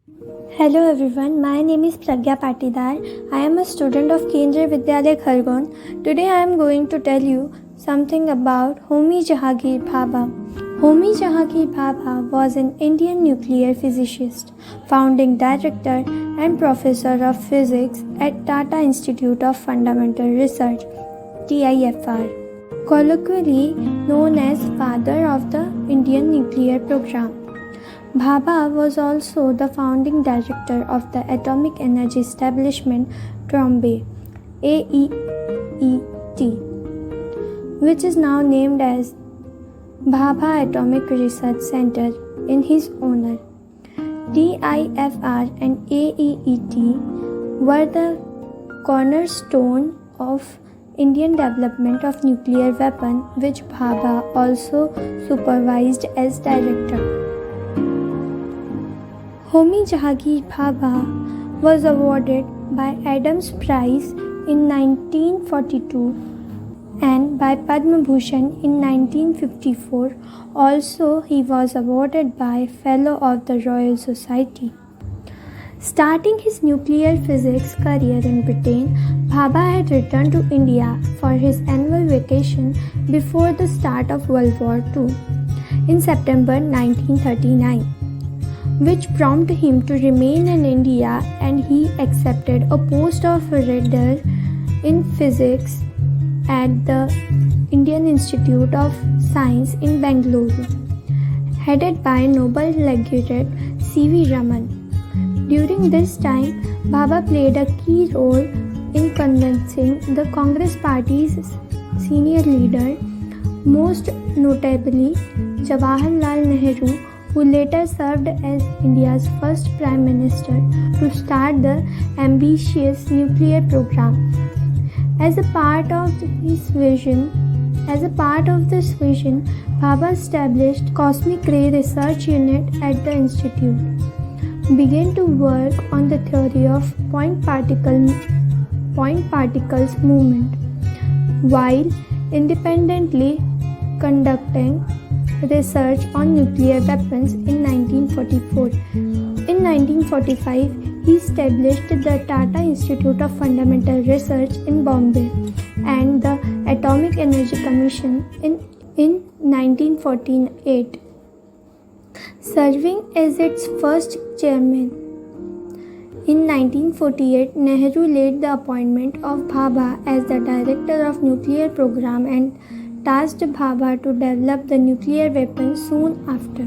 Hello everyone, my name is Pragya Patidar. I am a student of Kendriya Vidyalaya Khargon. Today I am going to tell you something about Homi Jahangir Bhabha. Homi Jahangir Bhabha was an Indian nuclear physicist, founding director and professor of physics at Tata Institute of Fundamental Research, TIFR, colloquially known as father of the Indian nuclear program. Bhabha was also the founding director of the Atomic Energy Establishment, Trombay, AEET, which is now named as Bhabha Atomic Research Center in his honor. TIFR and AEET were the cornerstone of Indian development of nuclear weapon, which Bhabha also supervised as director. Homi Jahangir Bhabha was awarded by Adams Prize in 1942 and by Padma Bhushan in 1954. Also, he was awarded by Fellow of the Royal Society. Starting his nuclear physics career in Britain, Bhabha had returned to India for his annual vacation before the start of World War II in September 1939. Which prompted him to remain in India, and he accepted a post of reader in physics at the Indian Institute of Science in Bangalore, headed by Nobel laureate C.V. Raman. During this time, Bhabha played a key role in convincing the Congress Party's senior leader, most notably Jawaharlal Nehru, who later served as India's first Prime Minister, to start the ambitious nuclear program. As a part of this vision, Bhabha established Cosmic Ray Research Unit at the institute, began to work on the theory of point particles movement, while independently conducting research on nuclear weapons in 1944. In 1945, he established the Tata Institute of Fundamental Research in Bombay and the Atomic Energy Commission in 1948, serving as its first chairman. In 1948, Nehru led the appointment of Bhabha as the director of nuclear program and tasked Bhabha to develop the nuclear weapon soon after.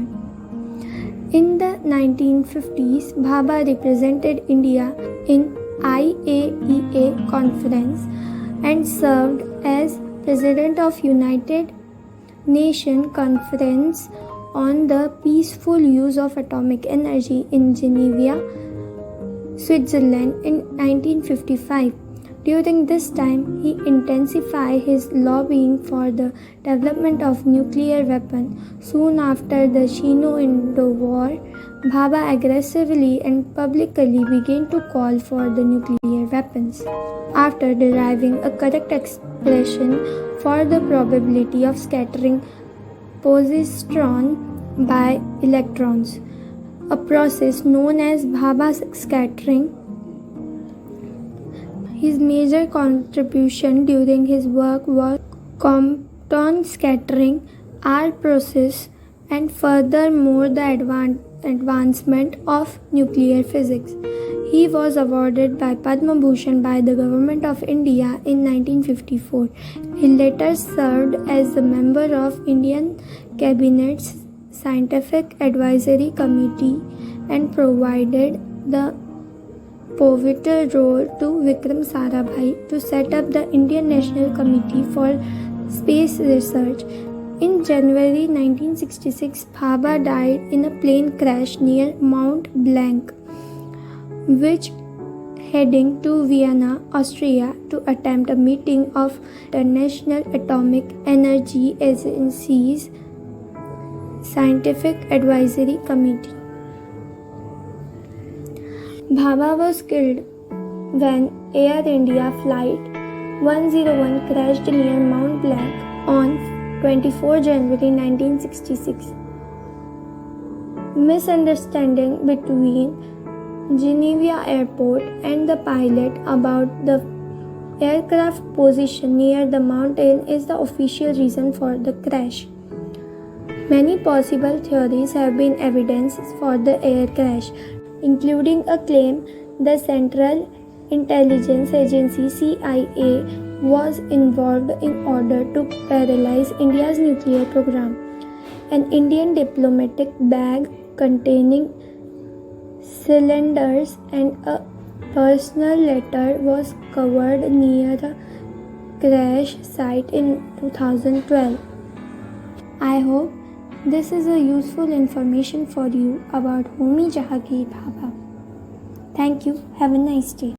In the 1950s, Bhabha represented India in IAEA conference and served as president of United Nations Conference on the Peaceful Use of Atomic Energy in Geneva, Switzerland in 1955. During this time, he intensified his lobbying for the development of nuclear weapons. Soon after the Sino-Indo War, Bhabha aggressively and publicly began to call for the nuclear weapons. After deriving a correct expression for the probability of scattering positron by electrons, a process known as Bhabha scattering, his major contribution during his work was Compton scattering, R process, and furthermore the advancement of nuclear physics. He was awarded by Padma Bhushan by the Government of India in 1954. He later served as a member of Indian Cabinet's Scientific Advisory Committee and provided the pivotal role to Vikram Sarabhai to set up the Indian National Committee for Space Research. In January 1966, Bhabha died in a plane crash near Mount Blanc, which heading to Vienna, Austria to attempt a meeting of International Atomic Energy Agency's Scientific Advisory Committee. Bhabha was killed when Air India Flight 101 crashed near Mount Blanc on 24 January 1966. Misunderstanding between Geneva Airport and the pilot about the aircraft position near the mountain is the official reason for the crash. Many possible theories have been evidenced for the air crash, including a claim the Central Intelligence Agency CIA was involved in order to paralyze India's nuclear program. An Indian diplomatic bag containing cylinders and a personal letter was covered near the crash site in 2012. I hope this is a useful information for you about Homi Jahangir Bhabha. Thank you. Have a nice day.